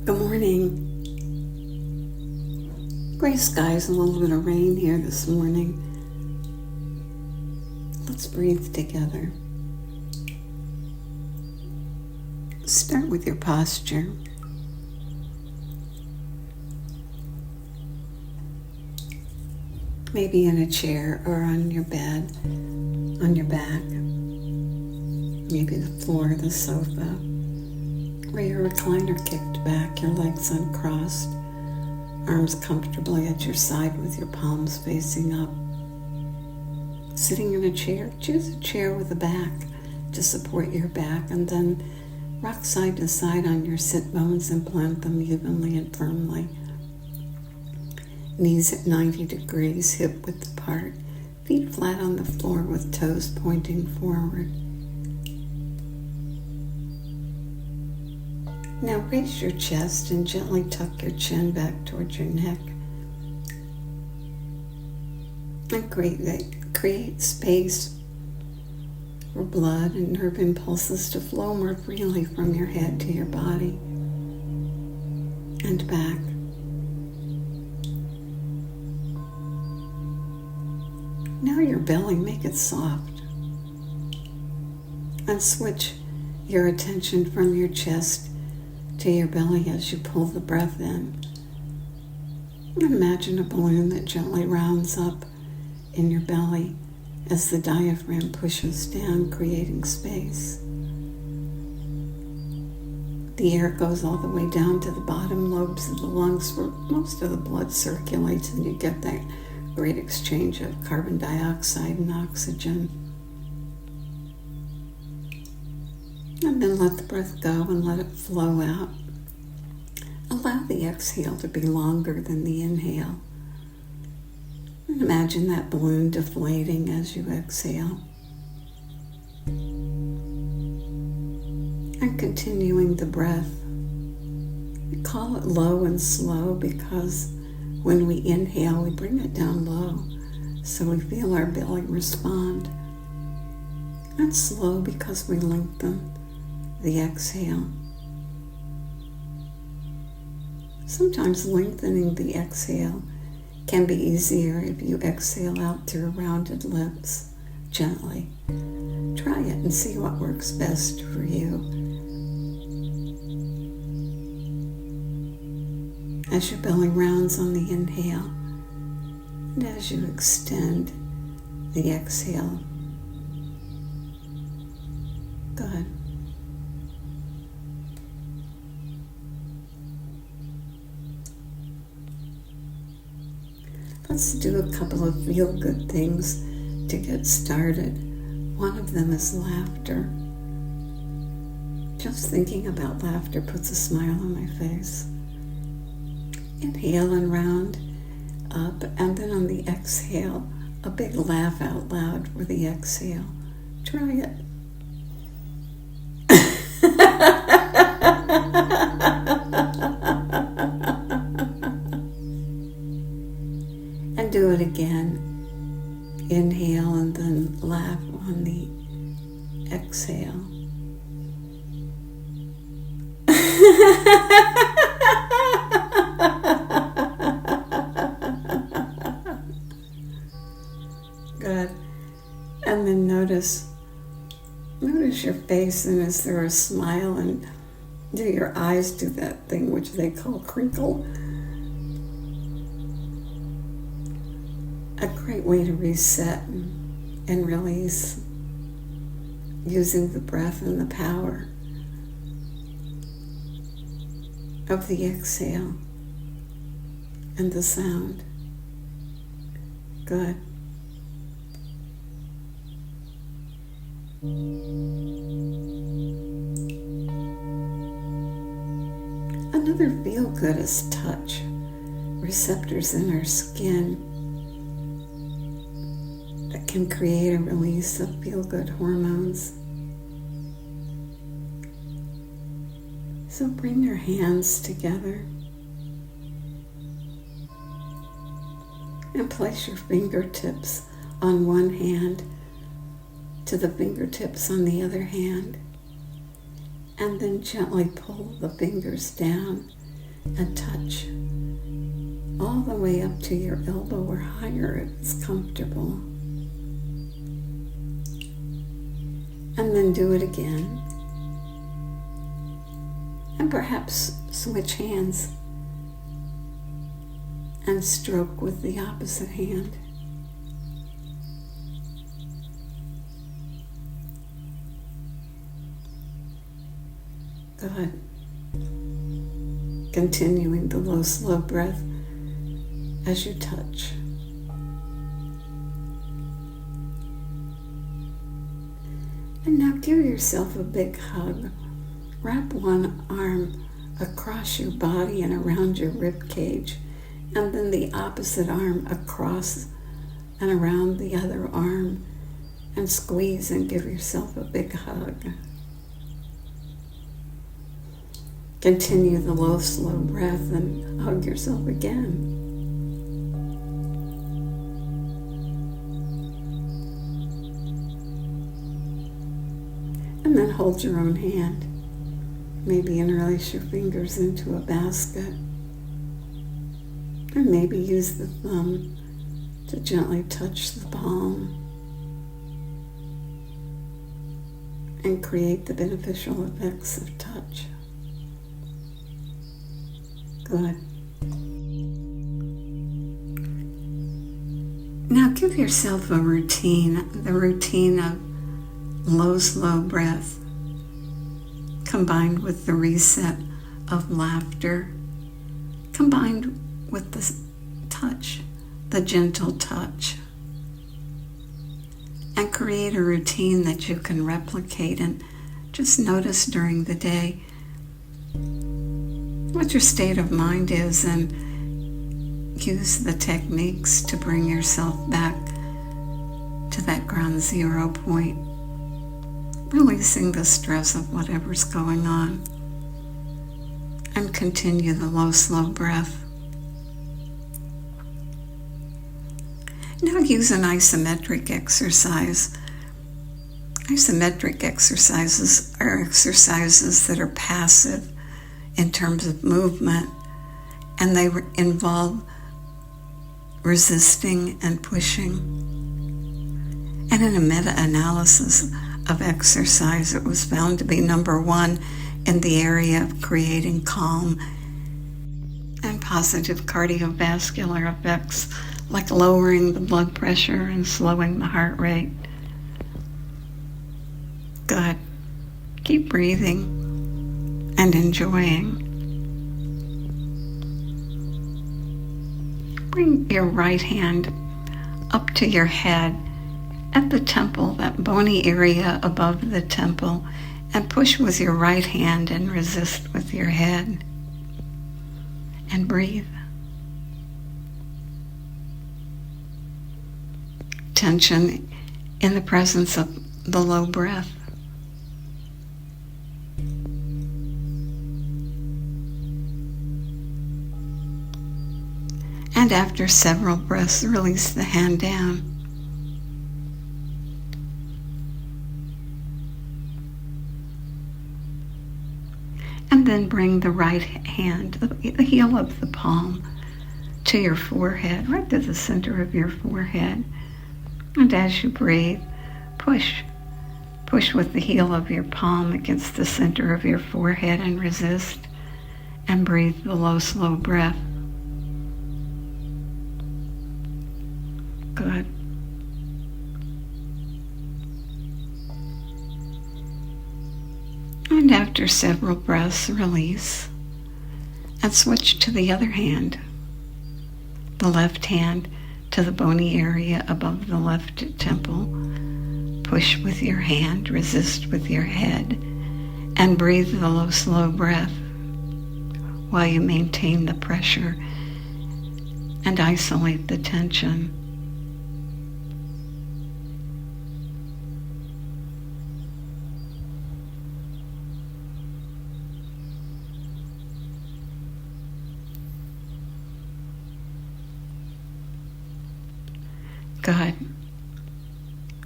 Good morning. Gray skies, a little bit of rain here this morning. Let's breathe together. Start with your posture. Maybe in a chair or on your bed, on your back. Maybe the floor of the sofa, or your recliner kicked back, your legs uncrossed, arms comfortably at your side with your palms facing up. Sitting in a chair, choose a chair with a back to support your back, and then rock side to side on your sit bones and plant them evenly and firmly. Knees at 90 degrees, hip width apart, feet flat on the floor with toes pointing forward. Now raise your chest and gently tuck your chin back towards your neck. And create space for blood and nerve impulses to flow more freely from your head to your body and back. Now your belly, make it soft. And switch your attention from your chest to your belly as you pull the breath in. Imagine a balloon that gently rounds up in your belly as the diaphragm pushes down, creating space. The air goes all the way down to the bottom lobes of the lungs where most of the blood circulates, and you get that great exchange of carbon dioxide and oxygen. And then let the breath go and let it flow out. Allow the exhale to be longer than the inhale. And imagine that balloon deflating as you exhale. And continuing the breath. We call it low and slow because when we inhale, we bring it down low so we feel our belly respond. And slow because we lengthen the exhale. Sometimes lengthening the exhale can be easier if you exhale out through rounded lips gently. Try it and see what works best for you. As your belly rounds on the inhale, and as you extend the exhale. Good. Let's do a couple of feel-good things to get started. One of them is laughter. Just thinking about laughter puts a smile on my face. Inhale and round up, and then on the exhale, a big laugh out loud for the exhale. Try it. And do it again. Inhale and then laugh on the exhale. Good. And then notice your face, and is there a smile, and do your eyes do that thing which they call crinkle? A great way to reset and release using the breath and the power of the exhale and the sound. Good. Another feel good is touch. Receptors in our skin that can create a release of feel-good hormones. So bring your hands together and place your fingertips on one hand to the fingertips on the other hand, and then gently pull the fingers down and touch all the way up to your elbow or higher if it's comfortable. And then do it again. And perhaps switch hands and stroke with the opposite hand. Good. Continuing the low, slow breath as you touch. And now give yourself a big hug. Wrap one arm across your body and around your rib cage, and then the opposite arm across and around the other arm, and squeeze and give yourself a big hug. Continue the low, slow breath and hug yourself again. And then hold your own hand. Maybe interlace your fingers into a basket. And maybe use the thumb to gently touch the palm and create the beneficial effects of touch. Good. Now give yourself a routine, the routine of low, slow breath combined with the reset of laughter, combined with the touch, the gentle touch. And create a routine that you can replicate and just notice during the day what your state of mind is, and use the techniques to bring yourself back to that ground zero point, releasing the stress of whatever's going on, and continue the low, slow breath. Now use an isometric exercise. Isometric exercises are exercises that are passive in terms of movement, and they involve resisting and pushing. And in a meta-analysis of exercise, it was found to be number one in the area of creating calm and positive cardiovascular effects, like lowering the blood pressure and slowing the heart rate. Good. Keep breathing and enjoying. Bring your right hand up to your head at the temple, that bony area above the temple, and push with your right hand and resist with your head. And breathe. Tension in the presence of the low breath. And after several breaths, release the hand down. And then bring the right hand, the heel of the palm, to your forehead, right to the center of your forehead. And as you breathe, push with the heel of your palm against the center of your forehead and resist, and breathe the low, slow breath. Good. And after several breaths, release and switch to the other hand, the left hand to the bony area above the left temple. Push with your hand, resist with your head, and breathe the low, slow breath while you maintain the pressure and isolate the tension. Good.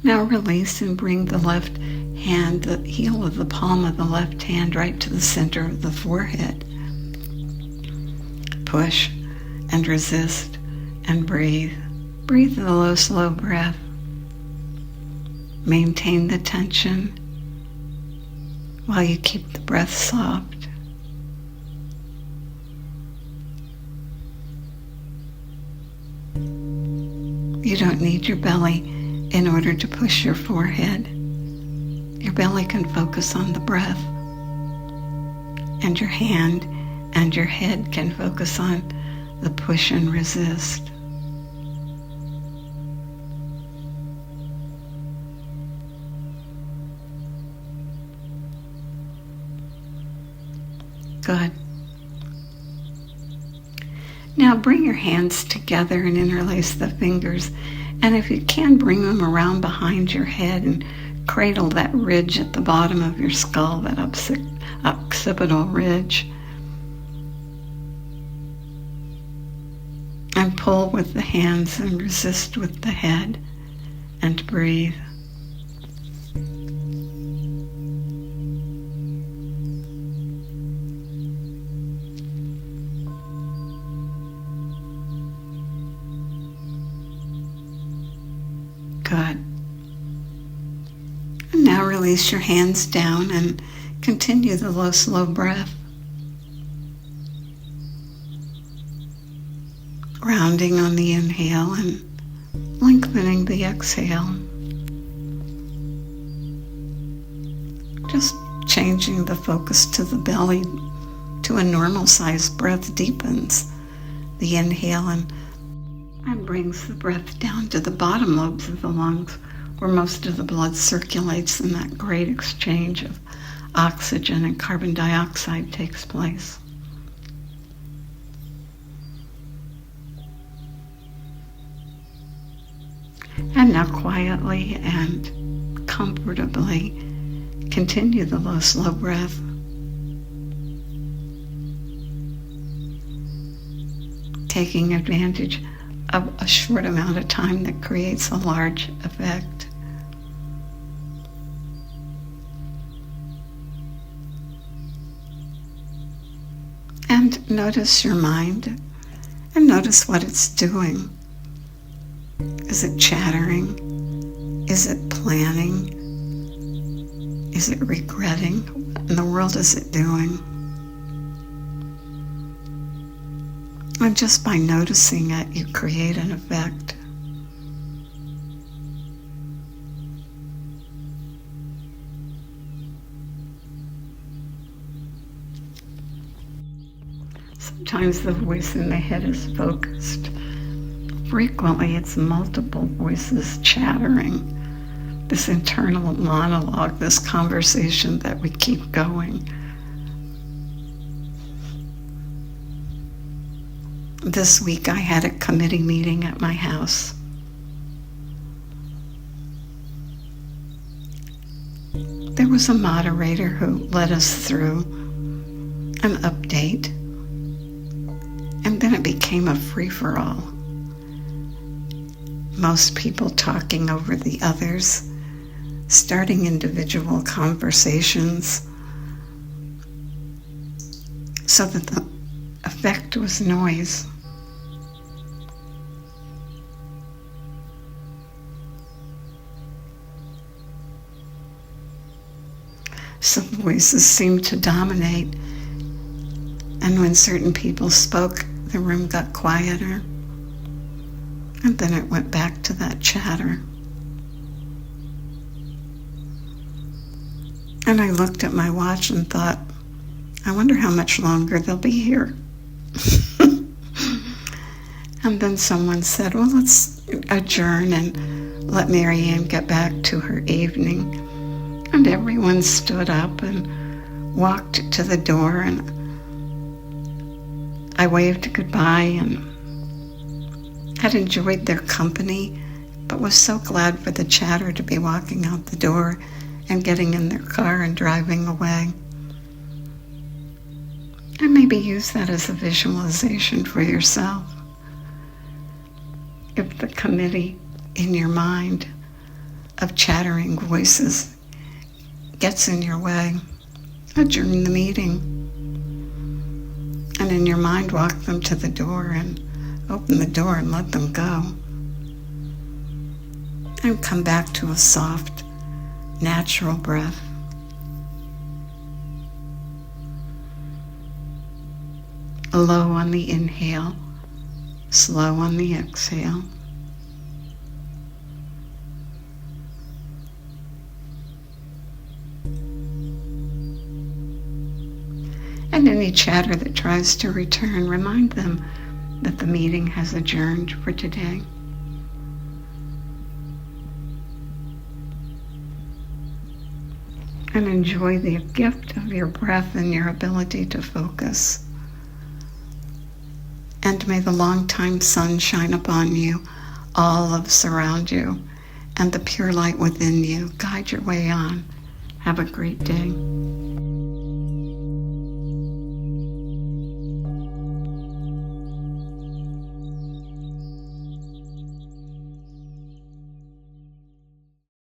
Now release and bring the left hand, the heel of the palm of the left hand, right to the center of the forehead. push and resist and breathe. Breathe the low, slow breath. Maintain the tension while you keep the breath soft. You don't need your belly in order to push your forehead. Your belly can focus on the breath, and your hand and your head can focus on the push and resist. Good. Now bring your hands together and interlace the fingers, and if you can, bring them around behind your head and cradle that ridge at the bottom of your skull, that occipital ridge. And pull with the hands and resist with the head and breathe. Good. And now release your hands down and continue the low, slow breath. Rounding on the inhale and lengthening the exhale. Just changing the focus to the belly to a normal sized breath deepens the inhale and brings the breath down to the bottom lobes of the lungs, where most of the blood circulates and that great exchange of oxygen and carbon dioxide takes place. And now quietly and comfortably continue the low, slow breath. Taking advantage of a short amount of time that creates a large effect. And notice your mind and notice what it's doing. Is it chattering? Is it planning? Is it regretting? What in the world is it doing? And just by noticing it, you create an effect. Sometimes the voice in the head is focused. Frequently, it's multiple voices chattering. This internal monologue, this conversation that we keep going. This week I had a committee meeting at my house. There was a moderator who led us through an update, and then it became a free-for-all. Most people talking over the others, starting individual conversations, so that the effect was noise. Some voices seemed to dominate, and when certain people spoke, the room got quieter, and then it went back to that chatter. And I looked at my watch and thought, I wonder how much longer they'll be here. And then someone said, well, let's adjourn and let Mary Ann get back to her evening. And everyone stood up and walked to the door, and I waved goodbye and had enjoyed their company, but was so glad for the chatter to be walking out the door and getting in their car and driving away. And maybe use that as a visualization for yourself. If the committee in your mind of chattering voices gets in your way, adjourn the meeting. And in your mind, walk them to the door and open the door and let them go. And come back to a soft, natural breath. Low on the inhale, slow on the exhale. And any chatter that tries to return, remind them that the meeting has adjourned for today. And enjoy the gift of your breath and your ability to focus. And may the long-time sun shine upon you, all of surround you, and the pure light within you guide your way on. Have a great day.